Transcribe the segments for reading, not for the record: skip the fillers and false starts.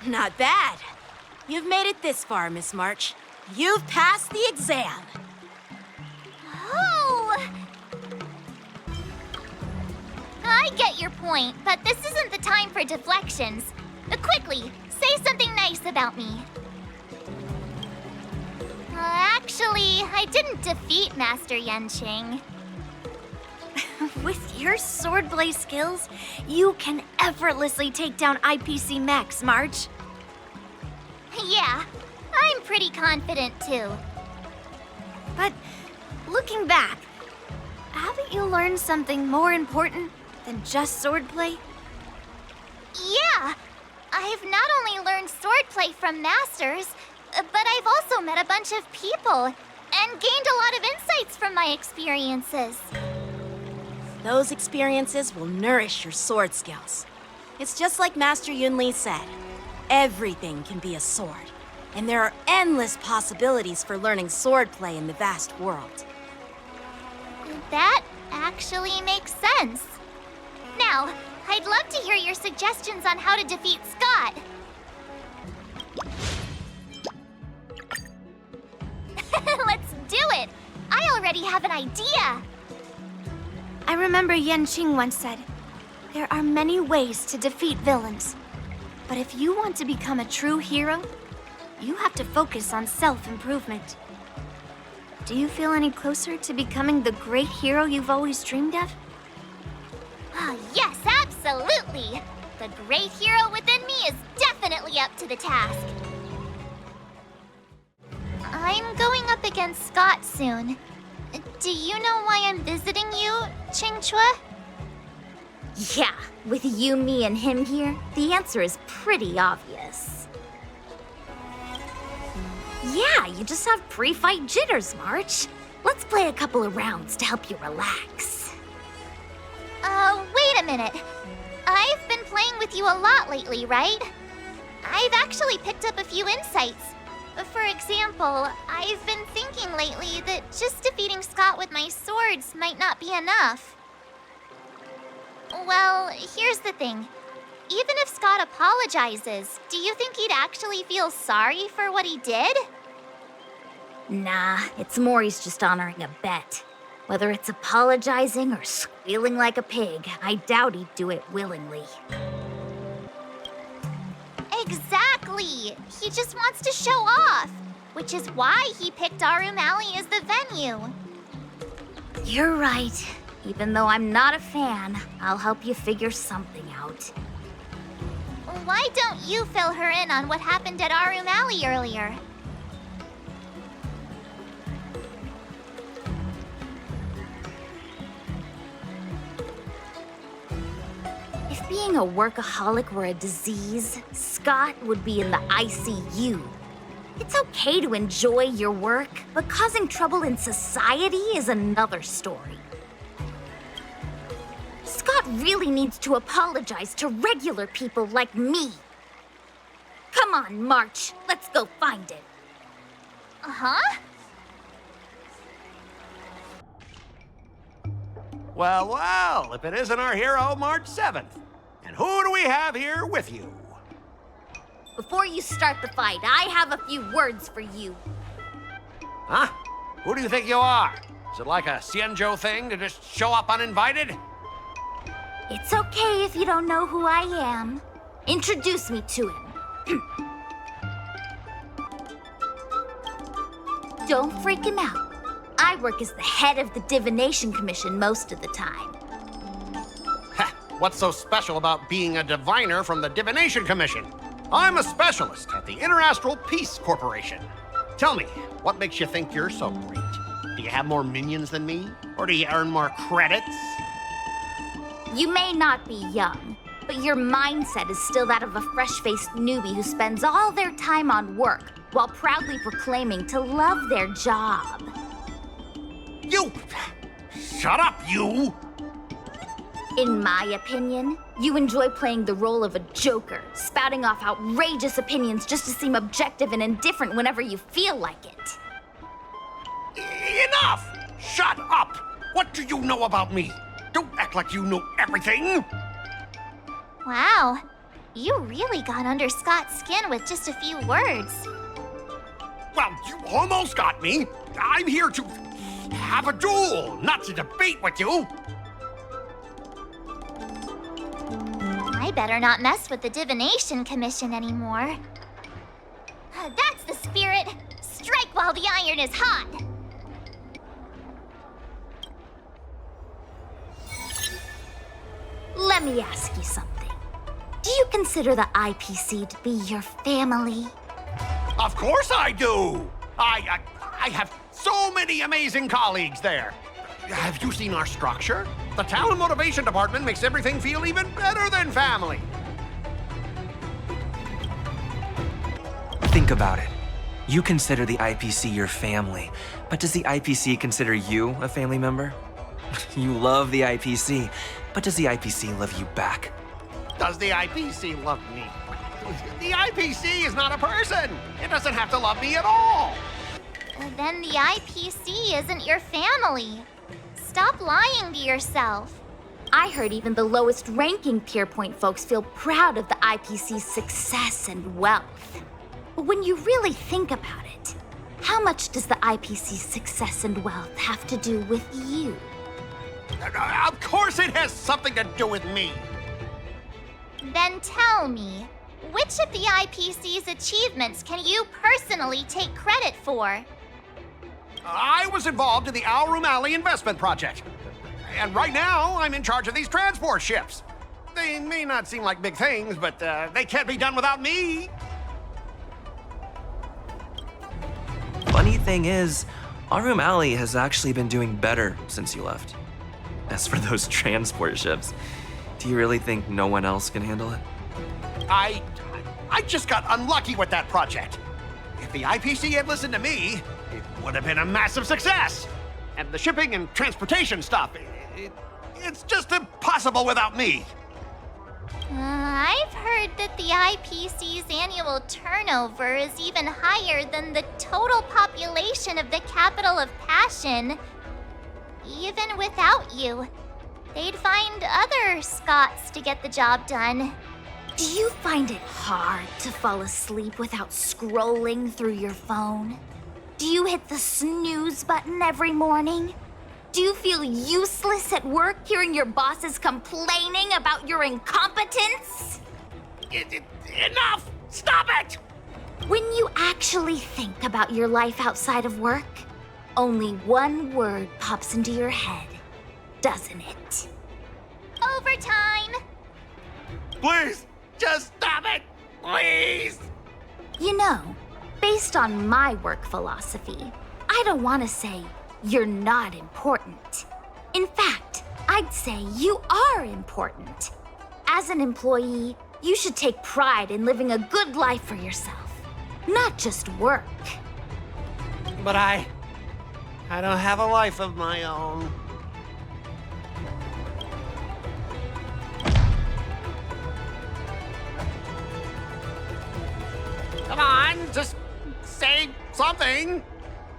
Not bad. You've made it this far, Miss March. You've passed the exam. Oh! I get your point, but this isn't the time for deflections. Quickly, say something nice about me. Actually, I didn't defeat Master Yangqing. With your swordplay skills, you can effortlessly take down IPC Max, March. Yeah, I'm pretty confident too. But looking back, haven't you learned something more important than just swordplay? Yeah, I've not only learned swordplay from masters, but I've also met a bunch of people and gained a lot of insights from my experiences. Those experiences will nourish your sword skills. It's just like Master Yunli said. Everything can be a sword, and there are endless possibilities for learning swordplay in the vast world. That actually makes sense. Now, I'd love to hear your suggestions on how to defeat Skott. Let's do it. I already have an idea. I remember Yangqing once said, there are many ways to defeat villains. But if you want to become a true hero, you have to focus on self-improvement. Do you feel any closer to becoming the great hero you've always dreamed of? Oh, yes, absolutely. The great hero within me is definitely up to the task. I'm going up against Skott soon. Do you know why I'm visiting you, Qingque? Yeah, with you, me, and him here, the answer is pretty obvious. Yeah, you just have pre-fight jitters, March. Let's play a couple of rounds to help you relax. Wait a minute. I've been playing with you a lot lately, right? I've actually picked up a few insights. For example, I've been thinking lately that just defeating Skott with my swords might not be enough. Well, here's the thing. Even if Skott apologizes, do you think he'd actually feel sorry for what he did? Nah, it's more he's just honoring a bet. Whether it's apologizing or squealing like a pig, I doubt he'd do it willingly. Exactly! He just wants to show off, which is why he picked Aurum Alley as the venue. You're right. Even though I'm not a fan, I'll help you figure something out. Why don't you fill her in on what happened at Aurum Alley earlier? If being a workaholic were a disease, Skott would be in the ICU. It's okay to enjoy your work, but causing trouble in society is another story. Skott really needs to apologize to regular people like me. Come on, March. Let's go find it. Uh-huh? Well, well, if it isn't our hero, March 7th. And who do we have here with you? Before you start the fight, I have a few words for you. Huh? Who do you think you are? Is it like a Xianzhou thing to just show up uninvited? It's okay if you don't know who I am. Introduce me to him. Don't freak him out. I work as the head of the Divination Commission most of the time. Heh, what's so special about being a diviner from the Divination Commission? I'm a specialist at the Interastral Peace Corporation. Tell me, what makes you think you're so great? Do you have more minions than me? Or do you earn more credits? You may not be young, but your mindset is still that of a fresh-faced newbie who spends all their time on work while proudly proclaiming to love their job. You! Shut up, you! In my opinion, you enjoy playing the role of a joker, spouting off outrageous opinions just to seem objective and indifferent whenever you feel like it. Enough! Shut up! What do you know about me? Don't act like you know everything! Wow, you really got under Skott's skin with just a few words. Well, you almost got me. I'm here to have a duel, not to debate with you. I better not mess with the Divination Commission anymore. That's the spirit! Strike while the iron is hot! Let me ask you something. Do you consider the IPC to be your family? Of course I do! I have so many amazing colleagues there. Have you seen our structure? The Talent Motivation Department makes everything feel even better than family. Think about it. You consider the IPC your family, but does the IPC consider you a family member? You love the IPC, but does the IPC love you back? Does the IPC love me? The IPC is not a person. It doesn't have to love me at all. Then the IPC isn't your family. Stop lying to yourself. I heard even the lowest ranking Pierpoint folks feel proud of the IPC's success and wealth. But when you really think about it, How much does the IPC's success and wealth have to do with you? Of course it has something to do with me. Then tell me, which of the IPC's achievements can you personally take credit for? I was involved in the Aurum Alley investment project. And right now, I'm in charge of these transport ships. They may not seem like big things, but they can't be done without me. Funny thing is, Aurum Alley has actually been doing better since you left. As for those transport ships, do you really think no one else can handle it? I just got unlucky with that project. If the IPC had listened to me, it would have been a massive success. And the shipping and transportation stuff, it's just impossible without me. I've heard that the IPC's annual turnover is even higher than the total population of the capital of Passion. Even without you, they'd find other Skotts to get the job done. Do you find it hard to fall asleep without scrolling through your phone? Do you hit the snooze button every morning? Do you feel useless at work hearing your bosses complaining about your incompetence? Enough! Stop it! When you actually think about your life outside of work, only one word pops into your head, doesn't it? Overtime! Please, just stop it! Please! You know, based on my work philosophy, I don't want to say you're not important. In fact, I'd say you are important. As an employee, you should take pride in living a good life for yourself, not just work. But I don't have a life of my own. Come on, just say something.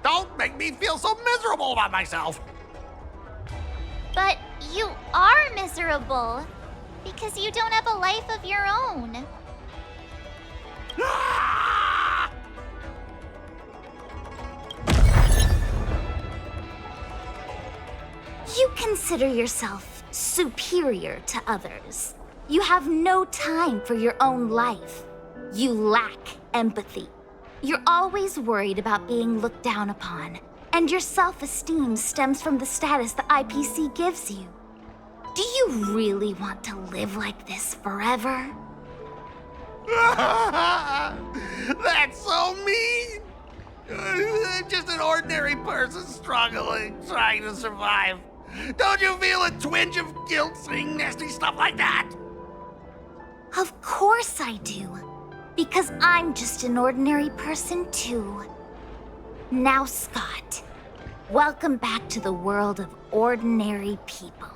Don't make me feel so miserable about myself. But you are miserable because you don't have a life of your own. Ah! You consider yourself superior to others. You have no time for your own life. You lack empathy. You're always worried about being looked down upon, and your self-esteem stems from the status the IPC gives you. Do you really want to live like this forever? That's so mean! I'm just an ordinary person struggling, trying to survive. Don't you feel a twinge of guilt saying nasty stuff like that? Of course I do. Because I'm just an ordinary person too. Now, Skott, welcome back to the world of ordinary people.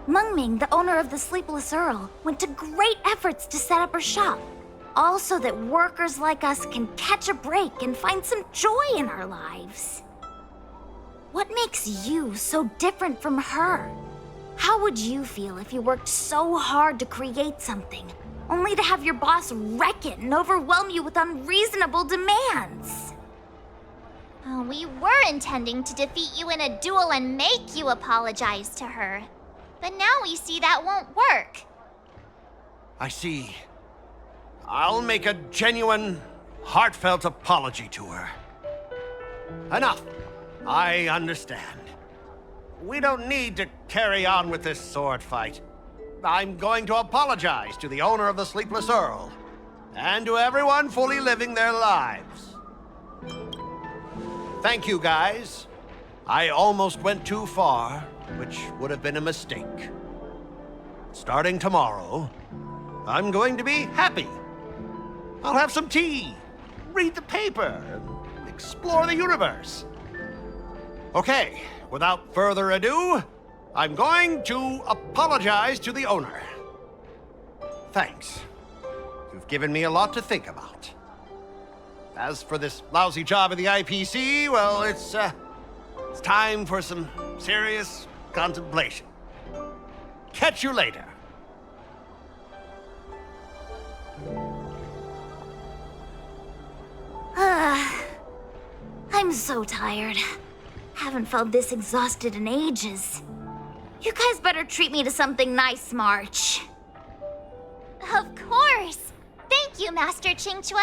Mengming, the owner of the Sleepless Earl, went to great efforts to set up her shop. All so that workers like us can catch a break and find some joy in our lives. What makes you so different from her? How would you feel if you worked so hard to create something, only to have your boss wreck it and overwhelm you with unreasonable demands? We were intending to defeat you in a duel and make you apologize to her. But now we see that won't work. I see. I'll make a genuine, heartfelt apology to her. Enough. I understand. We don't need to carry on with this sword fight. I'm going to apologize to the owner of the Sleepless Earl, and to everyone fully living their lives. Thank you, guys. I almost went too far, which would have been a mistake. Starting tomorrow, I'm going to be happy. I'll have some tea, read the paper, and explore the universe. Okay, without further ado, I'm going to apologize to the owner. Thanks. You've given me a lot to think about. As for this lousy job at the IPC, well, it's time for some serious contemplation. Catch you later. I'm so tired. Haven't felt this exhausted in ages. You guys better treat me to something nice, March. Of course! Thank you, Master Qingque.